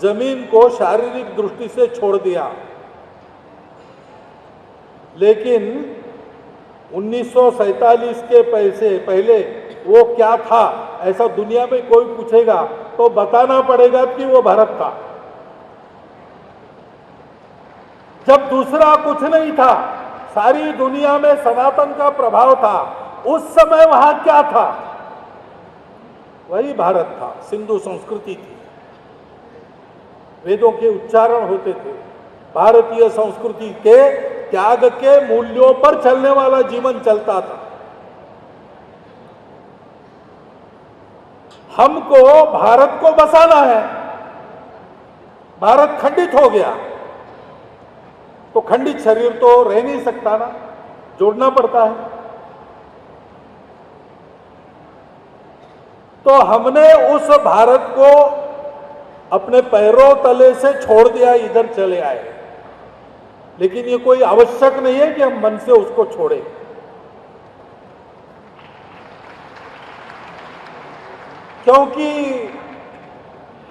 जमीन को शारीरिक दृष्टि से छोड़ दिया, लेकिन 1947 के पहले वो क्या था ऐसा दुनिया में कोई पूछेगा तो बताना पड़ेगा कि वो भारत था। जब दूसरा कुछ नहीं था, सारी दुनिया में सनातन का प्रभाव था, उस समय वहां क्या था? वही भारत था। सिंधु संस्कृति थी, वेदों के उच्चारण होते थे, भारतीय संस्कृति के त्याग के मूल्यों पर चलने वाला जीवन चलता था। हमको भारत को बसाना है। भारत खंडित हो गया तो खंडित शरीर तो रह नहीं सकता ना, जोड़ना पड़ता है। तो हमने उस भारत को अपने पैरों तले से छोड़ दिया, इधर चले आए। लेकिन ये कोई आवश्यक नहीं है कि हम मन से उसको छोड़ें। क्योंकि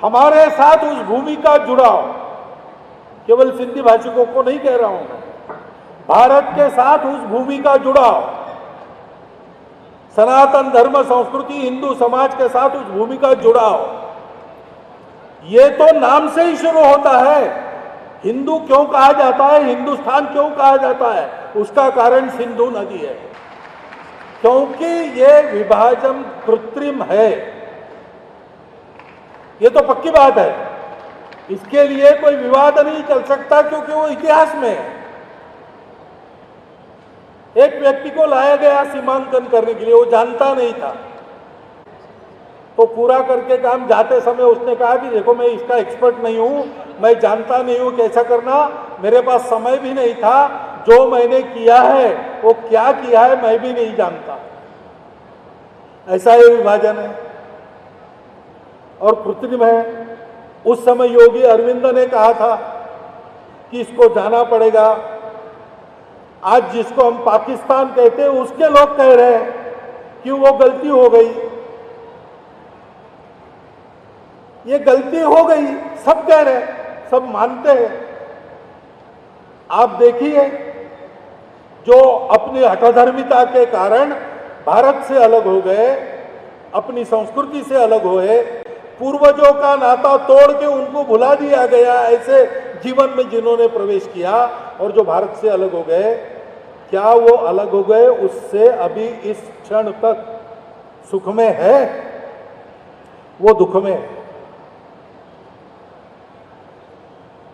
हमारे साथ उस भूमि का जुड़ाव, केवल सिंधी भाषिकों को नहीं कह रहा हूं मैं, भारत के साथ उस भूमि का जुड़ाव, सनातन धर्म संस्कृति हिंदू समाज के साथ उस भूमि का जुड़ाव, ये तो नाम से ही शुरू होता है। हिंदू क्यों कहा जाता है, हिंदुस्तान क्यों कहा जाता है? उसका कारण सिंधु नदी है। क्योंकि ये विभाजन कृत्रिम है, ये तो पक्की बात है। इसके लिए कोई विवाद नहीं चल सकता, क्योंकि वो इतिहास में है। एक व्यक्ति को लाया गया सीमांकन करने के लिए, वो जानता नहीं था, तो पूरा करके काम जाते समय उसने कहा कि देखो मैं इसका एक्सपर्ट नहीं हूं, मैं जानता नहीं हूं कैसा करना, मेरे पास समय भी नहीं था, जो मैंने किया है वो क्या किया है मैं भी नहीं जानता। ऐसा ये विभाजन है और कृत्रिम है। उस समय योगी अरविंद ने कहा था कि इसको जाना पड़ेगा। आज जिसको हम पाकिस्तान कहते हैं उसके लोग कह रहे हैं कि वो गलती हो गई, ये गलती हो गई, सब कह रहे हैं, सब मानते हैं। आप देखिए, जो अपनी हठधर्मिता के कारण भारत से अलग हो गए, अपनी संस्कृति से अलग हुए, पूर्वजों का नाता तोड़ के उनको भुला दिया गया, ऐसे जीवन में जिन्होंने प्रवेश किया और जो भारत से अलग हो गए, क्या वो अलग हो गए उससे अभी इस क्षण तक सुख में है? वो दुख में है।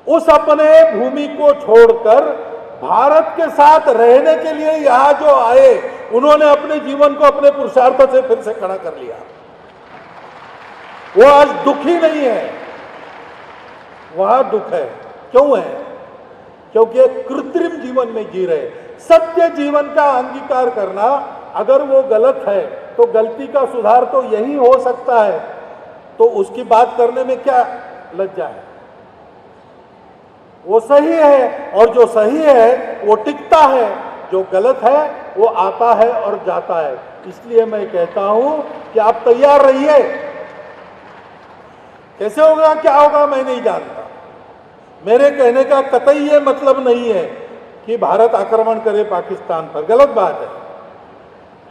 उस अपने भूमि को छोड़कर भारत के साथ रहने के लिए यहां जो आए, उन्होंने अपने जीवन को अपने पुरुषार्थ से फिर से खड़ा कर लिया। वो आज दुखी नहीं है, वहां दुख है। क्यों है? क्योंकि एक कृत्रिम जीवन में जी रहे। सत्य जीवन का अंगीकार करना, अगर वो गलत है तो गलती का सुधार तो यही हो सकता है, तो उसकी बात करने में क्या लज्जा है? वो सही है और जो सही है वो टिकता है, जो गलत है वो आता है और जाता है। इसलिए मैं कहता हूं कि आप तैयार रहिए। कैसे होगा, क्या होगा, मैं नहीं जानता। मेरे कहने का कतई ये मतलब नहीं है कि भारत आक्रमण करे पाकिस्तान पर, गलत बात है।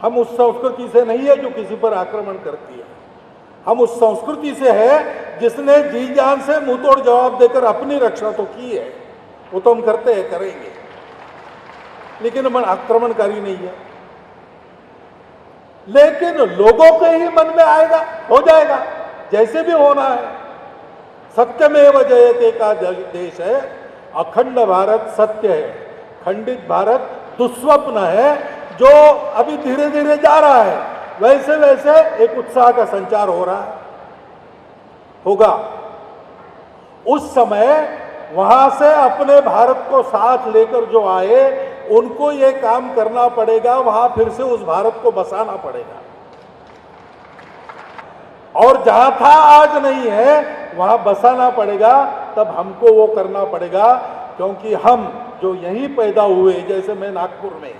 हम उस संस्कृति से नहीं है जो किसी पर आक्रमण करती है। हम उस संस्कृति से है जिसने जी जान से मुंह तोड़ जवाब देकर अपनी रक्षा तो की है, वो तो हम करते हैं, करेंगे, लेकिन हम आक्रमणकारी नहीं है। लेकिन लोगों के ही मन में आएगा, हो जाएगा, जैसे भी होना है। सत्यमेव जयते का देश है, अखंड भारत सत्य है, खंडित भारत दुस्वप्न है, जो अभी धीरे धीरे जा रहा है। वैसे वैसे एक उत्साह का संचार हो रहा है, होगा। उस समय वहां से अपने भारत को साथ लेकर जो आए, उनको ये काम करना पड़ेगा, वहां फिर से उस भारत को बसाना पड़ेगा। और जहां था आज नहीं है, वहां बसाना पड़ेगा। तब हमको वो करना पड़ेगा, क्योंकि हम जो यहीं पैदा हुए, जैसे मैं नागपुर में,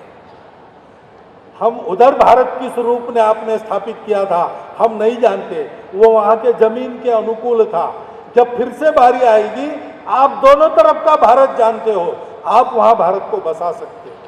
हम उधर भारत किस रूप में आपने स्थापित किया था हम नहीं जानते। वो वहां के जमीन के अनुकूल था, जब फिर से बारी आएगी, आप दोनों तरफ का भारत जानते हो, आप वहां भारत को बसा सकते हो।